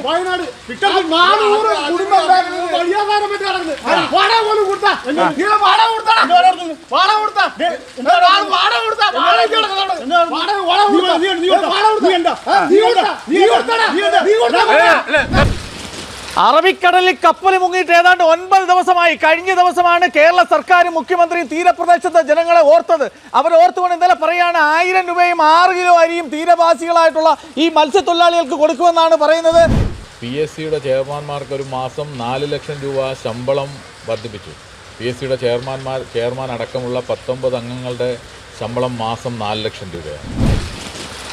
വയനാട് 400 കുടുംബം വഴിയാകാരം പറ്റി നടക്കുന്നത്. വാടക പോലും കൊടുത്താ വാടക കൊടുത്താ അറബിക്കടലിൽ കപ്പൽ മുങ്ങിയിട്ട് ഏതാണ്ട് 9 ദിവസമായി. കഴിഞ്ഞ ദിവസമാണ് കേരള സർക്കാരും മുഖ്യമന്ത്രിയും തീരപ്രദേശത്തെ ജനങ്ങളെ ഓർത്തത്. അവർ ഓർത്തുകൊണ്ട് ഇന്നലെ പറയാണ് 1000 രൂപയും 6 കിലോ അരിയും തീരവാസികളായിട്ടുള്ള ഈ മത്സ്യത്തൊഴിലാളികൾക്ക് കൊടുക്കുമെന്നാണ് പറയുന്നത്. PSCയുടെ ചെയർമാൻമാർക്ക് ഒരു മാസം 4 ലക്ഷം രൂപ ശമ്പളം വർദ്ധിപ്പിച്ചു. PSCയുടെ ചെയർമാൻ അടക്കമുള്ള 19 അംഗങ്ങളുടെ ശമ്പളം മാസം 4 ലക്ഷം രൂപയാണ്.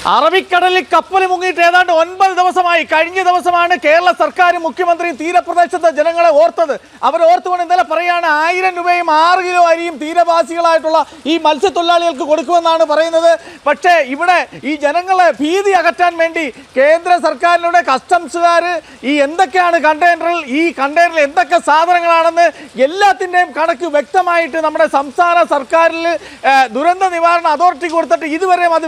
അറബിക്കടലിൽ കപ്പൽ മുങ്ങിയിട്ട് ഏതാണ്ട് 9 ദിവസമായി. കഴിഞ്ഞ ദിവസമാണ് കേരള സർക്കാരും മുഖ്യമന്ത്രിയും തീരപ്രദേശത്തെ ജനങ്ങളെ ഓർത്തത്. അവർ ഓർത്തുകൊണ്ട് ഇന്നലെ പറയാണ് 1000 രൂപയും 6 കിലോ അരിയും തീരവാസികളായിട്ടുള്ള ഈ മത്സ്യത്തൊഴിലാളികൾക്ക് കൊടുക്കുമെന്നാണ് പറയുന്നത്. പക്ഷേ ഇവിടെ ഈ ജനങ്ങളെ ഭീതി അകറ്റാൻ വേണ്ടി കേന്ദ്ര സർക്കാരിലൂടെ കസ്റ്റംസുകാർ ഈ എന്തൊക്കെയാണ് ഈ കണ്ടെയ്നറിൽ എന്തൊക്കെ സാധനങ്ങളാണെന്ന് എല്ലാത്തിൻ്റെയും കണക്ക് വ്യക്തമായിട്ട് നമ്മുടെ സംസ്ഥാന സർക്കാരിൽ ദുരന്ത നിവാരണ അതോറിറ്റി കൊടുത്തിട്ട് ഇതുവരെയും അത്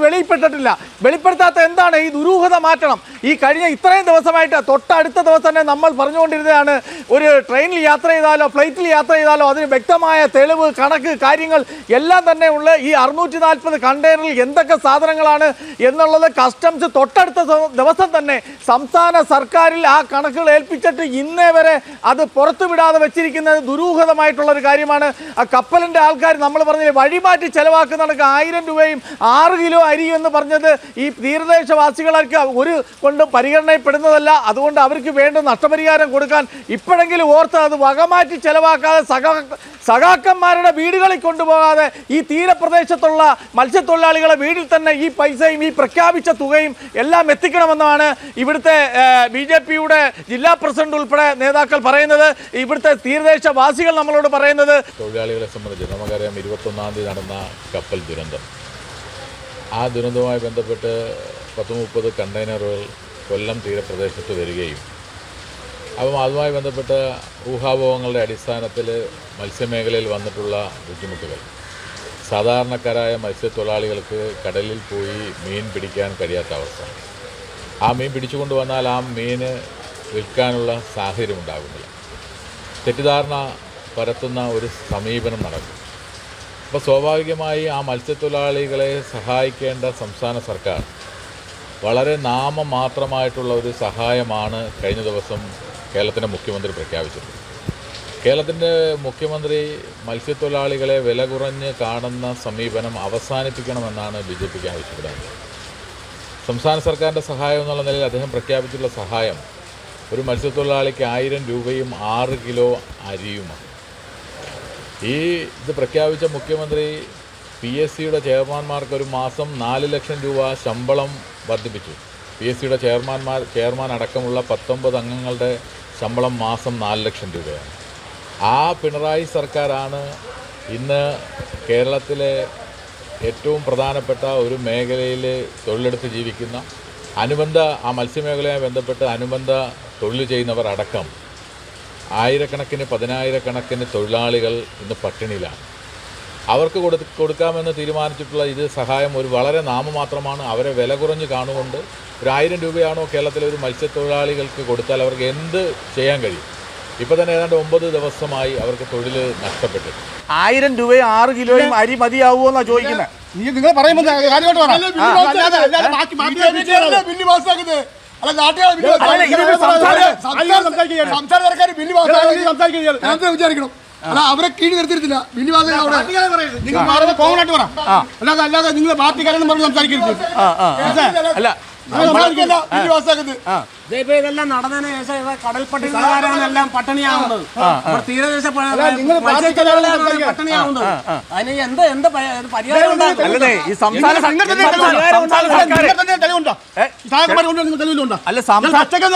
വെളിപ്പെടുത്താത്ത എന്താണ്? ഈ ദുരൂഹത മാറ്റണം. ഈ കഴിഞ്ഞ ഇത്രയും ദിവസമായിട്ട് തൊട്ടടുത്ത ദിവസം തന്നെ നമ്മൾ പറഞ്ഞുകൊണ്ടിരുന്നതാണ്, ഒരു ട്രെയിനിൽ യാത്ര ചെയ്താലോ ഫ്ലൈറ്റിൽ യാത്ര ചെയ്താലോ അതിന് വ്യക്തമായ തെളിവ് കണക്ക് കാര്യങ്ങൾ എല്ലാം തന്നെ ഉള്ള ഈ 640 കണ്ടെയ്നറിൽ എന്തൊക്കെ സാധനങ്ങളാണ് എന്നുള്ളത് കസ്റ്റംസ് തൊട്ടടുത്ത ദിവസം തന്നെ സംസ്ഥാന സർക്കാരിൽ ആ കണക്കുകൾ ഏൽപ്പിച്ചിട്ട് ഇന്നേ വരെ അത് പുറത്തുവിടാതെ വെച്ചിരിക്കുന്നത് ദുരൂഹതമായിട്ടുള്ള ഒരു കാര്യമാണ്. ആ കപ്പലിൻ്റെ ആൾക്കാർ നമ്മൾ പറഞ്ഞില്ലേ വഴിമാറ്റി ചെലവാക്കുന്ന 1000 രൂപയും 6 കിലോ അരി എന്ന് പറഞ്ഞത് ഈ തീരദേശവാസികൾക്ക് ഒരു കൊണ്ടും പരിഗണനപ്പെടുന്നതല്ല. അതുകൊണ്ട് അവർക്ക് വേണ്ട നഷ്ടപരിഹാരം കൊടുക്കാൻ ഇപ്പോഴെങ്കിലും ഓർത്ത് അത് വകമാറ്റി ചെലവാക്കാതെ സഖാക്കന്മാരുടെ വീടുകളിൽ കൊണ്ടുപോകാതെ ഈ തീരപ്രദേശത്തുള്ള മത്സ്യത്തൊഴിലാളികളെ വീട്ടിൽ തന്നെ ഈ പൈസയും ഈ പ്രഖ്യാപിച്ച തുകയും എല്ലാം എത്തിക്കണമെന്നാണ് ഇവിടുത്തെ BJPയുടെ ജില്ലാ പ്രസിഡന്റ് ഉൾപ്പെടെ നേതാക്കൾ പറയുന്നത്. ഇവിടുത്തെ തീരദേശവാസികൾ നമ്മളോട് പറയുന്നത്. തൊഴിലാളികളെ സംബന്ധിച്ച് നമുക്കറിയാം 21-ാം തീയതി നടന്ന കപ്പൽ ദുരന്തം. ആ ദുരന്തവുമായി ബന്ധപ്പെട്ട് 30 കണ്ടെയ്നറുകൾ കൊല്ലം തീരപ്രദേശത്ത് വരികയും അപ്പം അതുമായി ബന്ധപ്പെട്ട ഊഹാപോഹങ്ങളുടെ അടിസ്ഥാനത്തിൽ മത്സ്യമേഖലയിൽ വന്നിട്ടുള്ള ബുദ്ധിമുട്ടുകൾ, സാധാരണക്കാരായ മത്സ്യത്തൊഴിലാളികൾക്ക് കടലിൽ പോയി മീൻ പിടിക്കാൻ കഴിയാത്ത അവസ്ഥ, ആ മീൻ പിടിച്ചുകൊണ്ട് വന്നാൽ ആ മീൻ വിൽക്കാനുള്ള സാഹചര്യം ഉണ്ടാകുന്നില്ല, തെറ്റിദ്ധാരണ പരത്തുന്ന ഒരു സമീപനം നടക്കും. അപ്പോൾ സ്വാഭാവികമായി ആ മത്സ്യത്തൊഴിലാളികളെ സഹായിക്കേണ്ട സംസ്ഥാന സർക്കാർ വളരെ നാമമാത്രമായിട്ടുള്ള ഒരു സഹായമാണ് കഴിഞ്ഞ ദിവസം കേരളത്തിൻ്റെ മുഖ്യമന്ത്രി പ്രഖ്യാപിച്ചത്. കേരളത്തിൻ്റെ മുഖ്യമന്ത്രി മത്സ്യത്തൊഴിലാളികളെ വില കുറഞ്ഞ് കാണുന്ന സമീപനം അവസാനിപ്പിക്കണമെന്നാണ് BJPക്ക് ആവശ്യപ്പെടുന്നത്. സംസ്ഥാന സർക്കാരിൻ്റെ സഹായം എന്നുള്ള നിലയിൽ അദ്ദേഹം പ്രഖ്യാപിച്ചിട്ടുള്ള സഹായം ഒരു മത്സ്യത്തൊഴിലാളിക്ക് 1000 രൂപയും 6 കിലോ അരിയുമാണ്. ഇത് പ്രഖ്യാപിച്ച മുഖ്യമന്ത്രി PSCയുടെ ചെയർമാൻമാർക്ക് ഒരു മാസം 4 ലക്ഷം രൂപ ശമ്പളം വർദ്ധിപ്പിച്ചു. PSCയുടെ ചെയർമാൻ അടക്കമുള്ള 19 അംഗങ്ങളുടെ ശമ്പളം മാസം 4 ലക്ഷം രൂപയാണ്. ആ പിണറായി സർക്കാരാണ് ഇന്ന് കേരളത്തിലെ ഏറ്റവും പ്രധാനപ്പെട്ട ഒരു മേഖലയിൽ തൊഴിലെടുത്ത് ജീവിക്കുന്ന ആ മത്സ്യമേഖലയുമായി ബന്ധപ്പെട്ട് അനുബന്ധ തൊഴിൽ ചെയ്യുന്നവർ അടക്കം ആയിരക്കണക്കിന് 10,000-കണക്കിന് തൊഴിലാളികൾ ഇന്ന് പട്ടിണിയിലാണ്. അവർക്ക് കൊടുക്കാമെന്ന് തീരുമാനിച്ചിട്ടുള്ള ഇത് സഹായം ഒരു വളരെ നാമമാത്രമാണ്. അവരെ വില കുറഞ്ഞ് കാണുകൊണ്ട് ഒരു 1000 രൂപയാണോ കേരളത്തിലെ ഒരു മത്സ്യത്തൊഴിലാളികൾക്ക് കൊടുത്താൽ അവർക്ക് എന്ത് ചെയ്യാൻ കഴിയും? ഇപ്പോൾ തന്നെ ഏതാണ്ട് 9 ദിവസമായി അവർക്ക് തൊഴിൽ നഷ്ടപ്പെട്ടു. 1000 രൂപയും 6 കിലോയും അരി മതിയാവുമോ എന്നാണ് ചോദിക്കുന്നത്. നിങ്ങൾ പറയുമ്പോൾ വിചാരിക്കണം. അല്ല അവരെ കീഴ് നിർത്തിയിട്ടില്ല. അല്ലാതെ നിങ്ങൾ പാർട്ടിക്കാരെന്ന് പറഞ്ഞ് സംസാരിക്കരുത്. ഇതെല്ലാം നടന്നതിന് ശേഷം കടൽ പട്ടിണിക്കാരാണെല്ലാം പട്ടിണിയാവുന്നത്, തീരദേശ പട്ടിണിയാവുന്നത്. അതിന് എന്ത് പരിഹാരം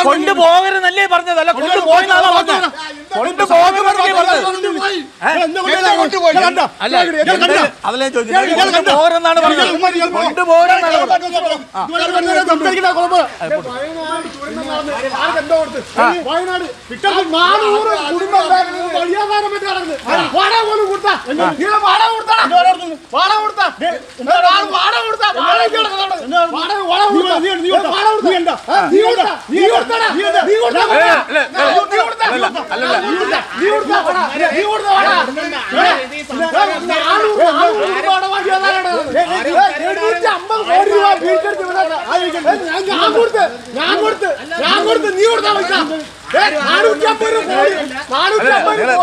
കൊണ്ടുപോകരുന്നല്ലേ പറഞ്ഞതല്ല, കൊണ്ടുപോകുന്നല്ലേ പറഞ്ഞത്. കൊണ്ടുപോയി. കണ്ടോ? അല്ല ഇയാൾ കണ്ടോ? അതിലെ ഇയാൾ കണ്ടോ? പോരെന്നാണ് പറഞ്ഞത്. കൊണ്ടുപോരെന്നാണ് പറഞ്ഞത്. വയനാട് 400 കുടുംബം വഴിയാധാരം പറ്റി നടക്കുന്നത്. വാടക പോലും കൊടുത്താ വാടക കൊടുത്താ വാടക കൊടുത്താ വാടക കൊടുത്താ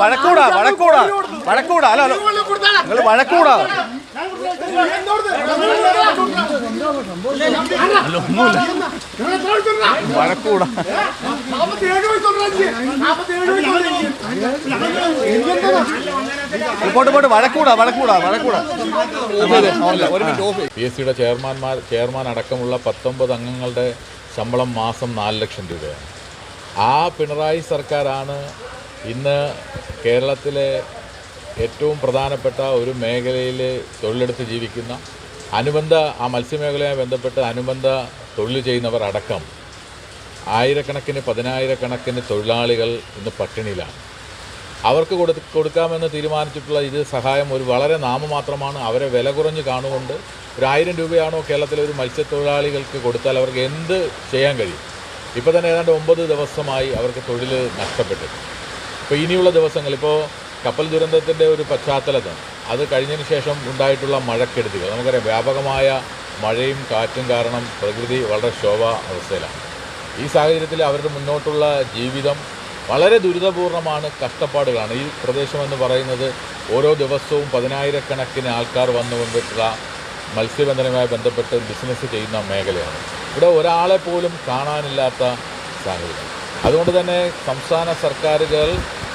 വഴക്കൂടാ വഴക്കൂടാ വഴക്കൂടാ അല്ല നിങ്ങൾ വഴക്കൂടാ വഴക്കൂടാ പോട്ട് വഴക്കൂടാ വഴക്കൂടാ വഴക്കൂടാ. PSC ചെയർമാൻ അടക്കമുള്ള 19 അംഗങ്ങളുടെ ശമ്പളം മാസം 4 ലക്ഷം രൂപയാണ്. ആ പിണറായി സർക്കാരാണ് ഇന്ന് കേരളത്തിലെ ഏറ്റവും പ്രധാനപ്പെട്ട ഒരു മേഖലയിൽ തൊഴിലെടുത്ത് ജീവിക്കുന്ന ആ മത്സ്യമേഖലയുമായി ബന്ധപ്പെട്ട് അനുബന്ധ തൊഴിൽ ചെയ്യുന്നവർ അടക്കം ആയിരക്കണക്കിന് 10,000-കണക്കിന് തൊഴിലാളികൾ ഇന്ന് പട്ടിണിയിലാണ്. അവർക്ക് കൊടുക്കാമെന്ന് തീരുമാനിച്ചിട്ടുള്ള ഇത് സഹായം ഒരു വളരെ നാമമാത്രമാണ്. അവരെ വില കുറഞ്ഞ് കാണുകൊണ്ട് 1000 രൂപയാണോ കേരളത്തിലെ ഒരു മത്സ്യത്തൊഴിലാളികൾക്ക് കൊടുത്താൽ അവർക്ക് എന്ത് ചെയ്യാൻ കഴിയും? ഇപ്പോൾ തന്നെ ഏതാണ്ട് 9 ദിവസമായി അവർക്ക് തൊഴിൽ നഷ്ടപ്പെട്ടു. ഇപ്പോൾ ഇനിയുള്ള ദിവസങ്ങൾ ഇപ്പോൾ കപ്പൽ ദുരന്തത്തിൻ്റെ ഒരു പശ്ചാത്തലത്തിൽ അത് കഴിഞ്ഞതിന് ശേഷം ഉണ്ടായിട്ടുള്ള മഴക്കെടുതികൾ നമുക്കറിയാം. വ്യാപകമായ മഴയും കാറ്റും കാരണം പ്രകൃതി വളരെ അവസ്ഥയിലാണ്. ഈ സാഹചര്യത്തിൽ അവരുടെ മുന്നോട്ടുള്ള ജീവിതം വളരെ ദുരിതപൂർണ്ണമാണ്, കഷ്ടപ്പാടുകളാണ്. ഈ പ്രദേശമെന്ന് പറയുന്നത് ഓരോ ദിവസവും 10,000-കണക്കിന് ആൾക്കാർ വന്നുകൊണ്ടിട്ടുള്ള മത്സ്യബന്ധനവുമായി ബന്ധപ്പെട്ട് ബിസിനസ് ചെയ്യുന്ന മേഖലയാണ്. ഇവിടെ ഒരാളെ പോലും കാണാനില്ലാത്ത സാഹചര്യം. അതുകൊണ്ട് തന്നെ സംസ്ഥാന സർക്കാരുകൾ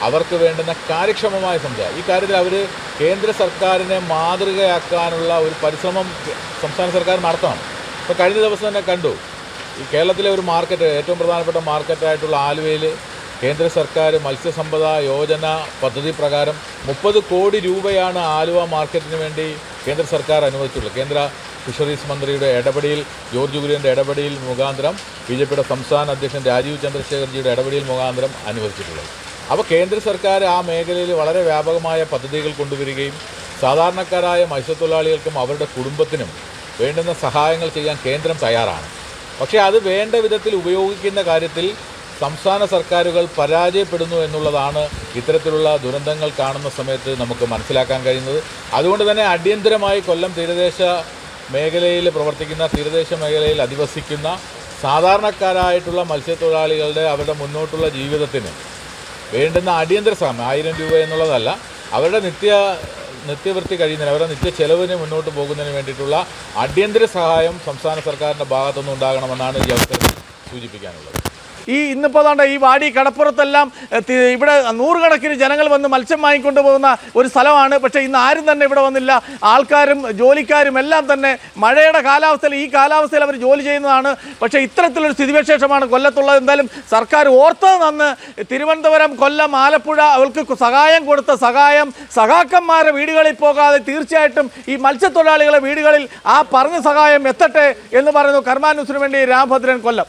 അവർക്ക് വേണ്ടുന്ന കാര്യക്ഷമമായ ഈ കാര്യത്തിൽ അവർ കേന്ദ്ര സർക്കാരിനെ മാതൃകയാക്കാനുള്ള ഒരു പരിശ്രമം സംസ്ഥാന സർക്കാർ നടത്തണം. ഇപ്പോൾ കഴിഞ്ഞ ദിവസം തന്നെ കണ്ടു, ഈ കേരളത്തിലെ ഒരു മാർക്കറ്റ്, ഏറ്റവും പ്രധാനപ്പെട്ട മാർക്കറ്റായിട്ടുള്ള ആലുവയിൽ കേന്ദ്ര സർക്കാർ മത്സ്യസമ്പദ യോജന പദ്ധതി പ്രകാരം 30 കോടി രൂപയാണ് ആലുവ മാർക്കറ്റിന് വേണ്ടി കേന്ദ്ര സർക്കാർ അനുവദിച്ചിട്ടുള്ളത്. കേന്ദ്ര ഫിഷറീസ് മന്ത്രിയുടെ ഇടപെടൽ, ജോർജ് കുര്യൻ്റെ ഇടപെടൽ മുഖാന്തരം, BJPയുടെ സംസ്ഥാന അധ്യക്ഷൻ രാജീവ് ചന്ദ്രശേഖർജിയുടെ ഇടപെടൽ മുഖാന്തരം അനുവദിച്ചിട്ടുള്ളത്. അപ്പോൾ കേന്ദ്ര സർക്കാർ ആ മേഖലയിൽ വളരെ വ്യാപകമായ പദ്ധതികൾ കൊണ്ടുവരികയും സാധാരണക്കാരായ മത്സ്യത്തൊഴിലാളികൾക്കും അവരുടെ കുടുംബത്തിനും വേണ്ടുന്ന സഹായങ്ങൾ ചെയ്യാൻ കേന്ദ്രം തയ്യാറാണ്. പക്ഷേ അത് വേണ്ട വിധത്തിൽ ഉപയോഗിക്കുന്ന കാര്യത്തിൽ സംസ്ഥാന സർക്കാരുകൾ പരാജയപ്പെടുന്നു എന്നുള്ളതാണ് ഇത്തരത്തിലുള്ള ദുരന്തങ്ങൾ കാണുന്ന സമയത്ത് നമുക്ക് മനസ്സിലാക്കാൻ കഴിയുന്നത്. അതുകൊണ്ട് തന്നെ അടിയന്തരമായി കൊല്ലം തീരദേശ മേഖലയിൽ പ്രവർത്തിക്കുന്ന, തീരദേശ മേഖലയിൽ അധിവസിക്കുന്ന സാധാരണക്കാരായിട്ടുള്ള മത്സ്യത്തൊഴിലാളികളുടെ അവരുടെ മുന്നോട്ടുള്ള ജീവിതത്തിന് വേണ്ടുന്ന അടിയന്തര സഹായം 1000 രൂപ എന്നുള്ളതല്ല, അവരുടെ നിത്യവൃത്തി കഴിയുന്നതിന്, അവരുടെ നിത്യ ചെലവിന് മുന്നോട്ട് പോകുന്നതിന് വേണ്ടിയിട്ടുള്ള അടിയന്തര സഹായം സംസ്ഥാന സർക്കാരിൻ്റെ ഭാഗത്തുനിന്ന് ഉണ്ടാകണമെന്നാണ് ഈ അവസരത്തിൽ സൂചിപ്പിക്കാനുള്ളത്. ഇന്നിപ്പോൾ താണ്ട ഈ വാടി കടപ്പുറത്തെല്ലാം ഇവിടെ 100 കണക്കിന് ജനങ്ങൾ വന്ന് മത്സ്യം വാങ്ങിക്കൊണ്ട് പോകുന്ന ഒരു സ്ഥലമാണ്. പക്ഷേ ഇന്ന് ആരും തന്നെ ഇവിടെ വന്നില്ല. ആൾക്കാരും ജോലിക്കാരും എല്ലാം തന്നെ മഴയുടെ കാലാവസ്ഥയിൽ, ഈ കാലാവസ്ഥയിൽ അവർ ജോലി ചെയ്യുന്നതാണ്. പക്ഷേ ഇത്തരത്തിലൊരു സ്ഥിതിവിശേഷമാണ് കൊല്ലത്തുള്ളത്. എന്തായാലും സർക്കാർ ഓർത്തത് നന്ന്. തിരുവനന്തപുരം, കൊല്ലം, ആലപ്പുഴ അവർക്ക് സഹായം കൊടുത്ത സഹാക്കന്മാരുടെ വീടുകളിൽ പോകാതെ തീർച്ചയായിട്ടും ഈ മത്സ്യത്തൊഴിലാളികളുടെ വീടുകളിൽ ആ പറഞ്ഞ സഹായം എത്തട്ടെ എന്ന് പറയുന്നു. കർമ്മ ന്യൂസിന് വേണ്ടി രാമഭദ്രൻ, കൊല്ലം.